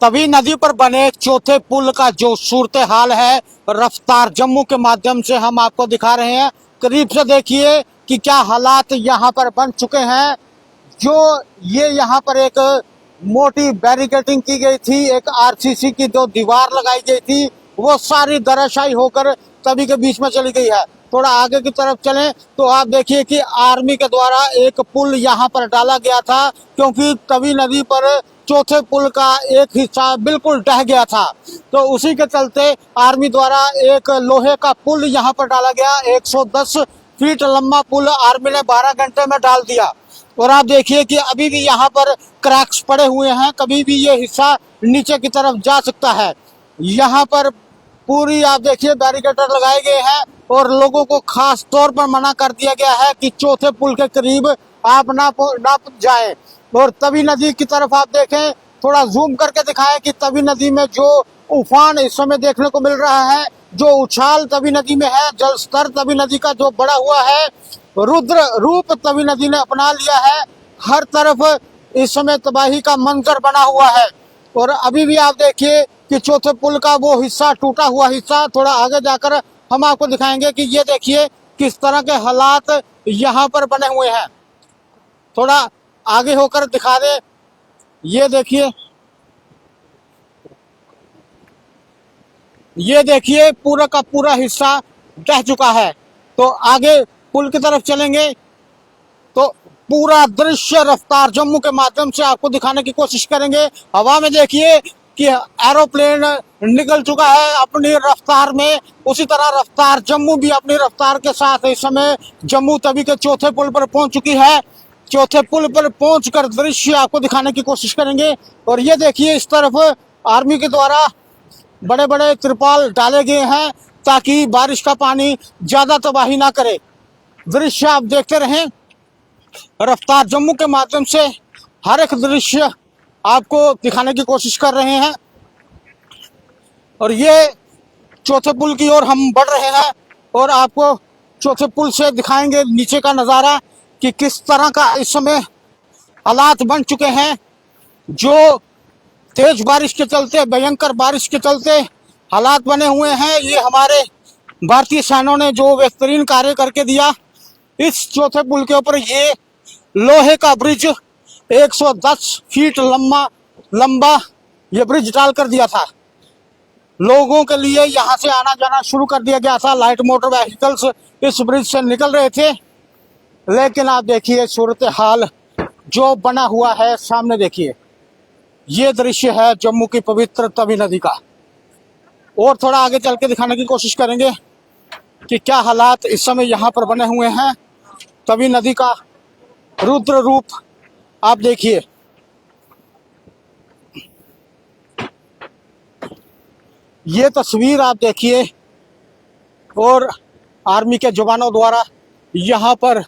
तवी नदी पर बने चौथे पुल का जो सूरत हाल है रफ्तार जम्मू के माध्यम से हम आपको दिखा रहे हैं। करीब से देखिए कि क्या हालात यहाँ पर बन चुके हैं। जो ये यहाँ पर एक मोटी बैरिकेडिंग की गई थी, एक आरसीसी की जो दीवार लगाई गई थी, वो सारी धराशायी होकर तवी के बीच में चली गई है। थोड़ा आगे की तरफ चलें तो आप देखिए कि आर्मी के द्वारा एक पुल यहाँ पर डाला गया था, क्योंकि तवी नदी पर चौथे पुल का एक हिस्सा बिल्कुल ढह गया था। तो उसी के चलते आर्मी द्वारा एक लोहे का पुल यहाँ पर डाला गया। 110 फीट लंबा पुल आर्मी ने 12 घंटे में डाल दिया। और आप देखिए कि अभी भी यहाँ पर क्रैक्स पड़े हुए हैं, कभी भी ये हिस्सा नीचे की तरफ जा सकता है। यहाँ पर पूरी आप देखिए बैरिकेटर लगाए गए हैं और लोगों को खास तौर पर मना कर दिया गया है कि चौथे पुल के करीब आप ना जाएं। और तवी नदी की तरफ आप देखें, थोड़ा जूम करके दिखाएं कि तवी नदी में जो उफान इस समय देखने को मिल रहा है, जो उछाल तवी नदी में है, जल स्तर तवी नदी का जो बढ़ा हुआ है, रुद्र रूप तवी नदी ने अपना लिया है। हर तरफ इस समय तबाही का मंजर बना हुआ है। और अभी भी आप देखिए कि चौथे पुल का वो हिस्सा, टूटा हुआ हिस्सा, थोड़ा आगे जाकर हम आपको दिखाएंगे कि ये देखिए किस तरह के हालात यहाँ पर बने हुए हैं। थोड़ा आगे होकर दिखा दे। ये देखिए पूरा का पूरा हिस्सा ढह चुका है। तो आगे पुल की तरफ चलेंगे तो पूरा दृश्य रफ्तार जम्मू के माध्यम से आपको दिखाने की कोशिश करेंगे। हवा में देखिए कि एरोप्लेन निकल चुका है अपनी रफ्तार में, उसी तरह रफ्तार जम्मू भी अपनी रफ्तार के साथ इस समय जम्मू तवी के चौथे पुल पर पहुंच चुकी है। चौथे पुल पर पहुंचकर दृश्य आपको दिखाने की कोशिश करेंगे। और ये देखिए इस तरफ आर्मी के द्वारा बड़े बड़े तिरपाल डाले गए हैं ताकि बारिश का पानी ज्यादा तबाही ना करे। दृश्य आप देखते रहें, रफ्तार जम्मू के माध्यम से हर एक दृश्य आपको दिखाने की कोशिश कर रहे हैं। और ये चौथे पुल की ओर हम बढ़ रहे हैं और आपको चौथे पुल से दिखाएंगे नीचे का नज़ारा कि किस तरह का इस समय हालात बन चुके हैं। जो तेज बारिश के चलते, भयंकर बारिश के चलते हालात बने हुए हैं, ये हमारे भारतीय सेनाओं ने जो बेहतरीन कार्य करके दिया। इस चौथे पुल के ऊपर ये लोहे का ब्रिज 110 फीट लंबा ये ब्रिज डाल कर दिया था। लोगों के लिए यहाँ से आना जाना शुरू कर दिया गया था। लाइट मोटर व्हीकल्स इस ब्रिज से निकल रहे थे। लेकिन आप देखिए सूरत हाल जो बना हुआ है सामने, देखिए ये दृश्य है जम्मू की पवित्र तवी नदी का। और थोड़ा आगे चल के दिखाने की कोशिश करेंगे कि क्या हालात इस समय यहाँ पर बने हुए हैं। तवी नदी का रुद्र रूप आप देखिए। ये तस्वीर आप देखिए और आर्मी के जवानों द्वारा यहाँ पर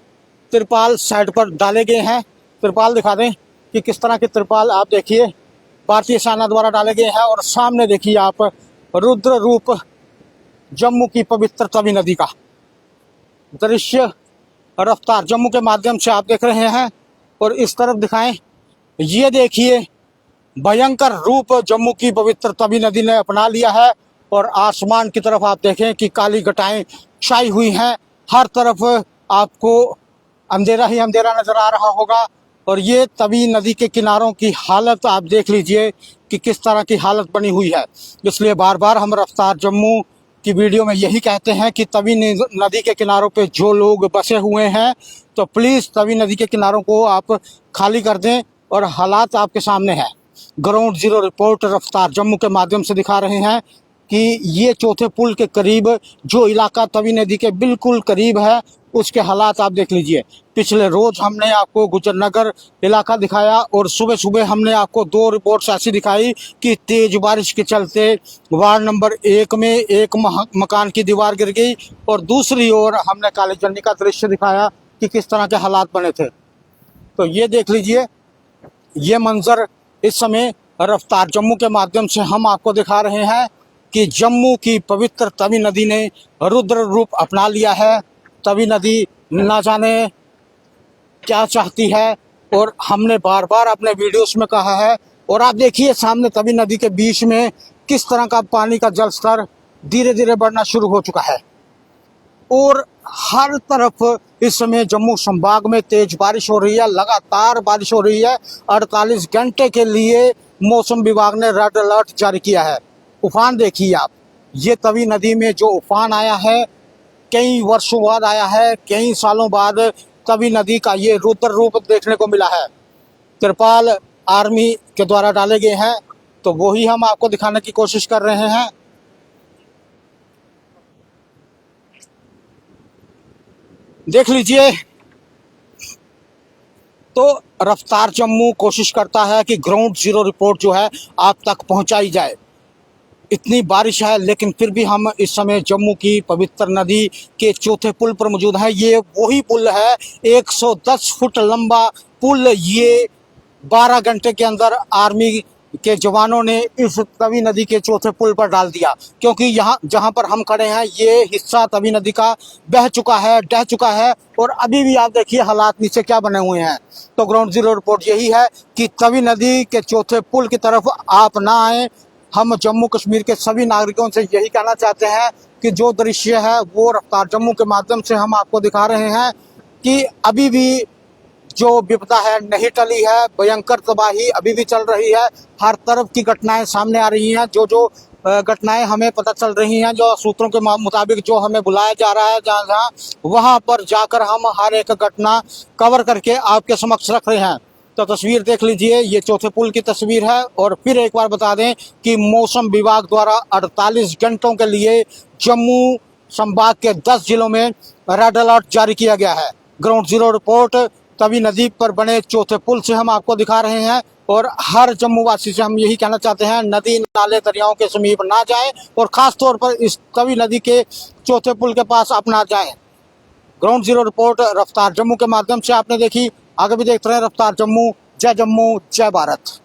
तिरपाल साइड पर डाले गए हैं। तिरपाल दिखा दें कि किस तरह के तिरपाल आप देखिए भारतीय सेना द्वारा डाले गए हैं। और सामने देखिए आप रुद्र रूप जम्मू की पवित्र तवी नदी का दृश्य रफ्तार जम्मू के माध्यम से आप देख रहे हैं। और इस तरफ दिखाएं, ये देखिए भयंकर रूप जम्मू की पवित्र तवी नदी ने अपना लिया है। और आसमान की तरफ आप देखें कि काली घटाएं छाई हुई हैं। हर तरफ आपको अंधेरा ही अंधेरा नजर आ रहा होगा। और ये तवी नदी के किनारों की हालत आप देख लीजिए कि किस तरह की हालत बनी हुई है। इसलिए बार बार हम रफ्तार जम्मू की वीडियो में यही कहते हैं कि तवी नदी के किनारों पे जो लोग बसे हुए हैं तो प्लीज़ तवी नदी के किनारों को आप खाली कर दें। और हालात आपके सामने है। ग्राउंड जीरो रिपोर्ट रफ्तार जम्मू के माध्यम से दिखा रहे हैं कि ये चौथे पुल के करीब जो इलाका तवी नदी के बिल्कुल करीब है उसके हालात आप देख लीजिए। पिछले रोज हमने आपको गुजरनगर इलाका दिखाया और सुबह सुबह हमने आपको 2 रिपोर्ट्स ऐसी दिखाई कि तेज बारिश के चलते वार्ड नंबर 1 में एक मकान की दीवार गिर गई। और दूसरी ओर हमने काली जन्नी का दृश्य दिखाया कि किस तरह के हालात बने थे। तो ये देख लीजिए, ये मंजर इस समय रफ्तार जम्मू के माध्यम से हम आपको दिखा रहे हैं कि जम्मू की पवित्र तवी नदी ने रुद्र रूप अपना लिया है। तवी नदी ना जाने क्या चाहती है। और हमने बार बार अपने वीडियोस में कहा है और आप देखिए सामने तवी नदी के बीच में किस तरह का पानी का जल स्तर धीरे धीरे बढ़ना शुरू हो चुका है और हर तरफ इस समय जम्मू संभाग में तेज बारिश हो रही है, लगातार बारिश हो रही है। 48 घंटे के लिए मौसम विभाग ने रेड अलर्ट जारी किया है। उफान देखिए आप, ये तवी नदी में जो उफान आया है कई वर्षों बाद आया है, कई सालों बाद तवी नदी का ये रुद्र रूप देखने को मिला है। तिरपाल आर्मी के द्वारा डाले गए हैं तो वही हम आपको दिखाने की कोशिश कर रहे हैं। देख लीजिए, तो रफ्तार जम्मू कोशिश करता है कि ग्राउंड जीरो रिपोर्ट जो है आप तक पहुंचाई जाए। इतनी बारिश है लेकिन फिर भी हम इस समय जम्मू की पवित्र नदी के चौथे पुल पर मौजूद हैं। ये वही पुल है, 110 फुट लंबा पुल। ये 12 घंटे के अंदर आर्मी के जवानों ने इस तवी नदी के चौथे पुल पर डाल दिया, क्योंकि यहाँ जहाँ पर हम खड़े हैं ये हिस्सा तवी नदी का बह चुका है, ढह चुका है और अभी भी आप देखिए हालात नीचे क्या बने हुए हैं। तो ग्राउंड जीरो रिपोर्ट यही है कि तवी नदी के चौथे पुल की तरफ आप ना आए। हम जम्मू कश्मीर के सभी नागरिकों से यही कहना चाहते हैं कि जो दृश्य है वो रफ्तार जम्मू के माध्यम से हम आपको दिखा रहे हैं कि अभी भी जो विपदा है नहीं टली है, भयंकर तबाही अभी भी चल रही है। हर तरफ की घटनाएं सामने आ रही हैं। जो घटनाएं हमें पता चल रही हैं, जो सूत्रों के मुताबिक जो हमें बुलाया जा रहा है जहाँ जहाँ, वहाँ पर जाकर हम हर एक घटना कवर करके आपके समक्ष रख रहे हैं। तो तस्वीर देख लीजिए, ये चौथे पुल की तस्वीर है। और फिर एक बार बता दें कि मौसम विभाग द्वारा 48 घंटों के लिए जम्मू संभाग के 10 जिलों में रेड अलर्ट जारी किया गया है। ग्राउंड जीरो रिपोर्ट तवी नदी पर बने चौथे पुल से हम आपको दिखा रहे हैं और हर जम्मू वासी से हम यही कहना चाहते हैं, नदी नाले दरियाओं के समीप ना जाएं और खास तौर पर इस तवी नदी के चौथे पुल के पास आप ना जाएं। ग्राउंड जीरो रिपोर्ट रफ्तार जम्मू के माध्यम से आपने देखी। आगे भी देखते रहे रफ्तार जम्मू। जय भारत।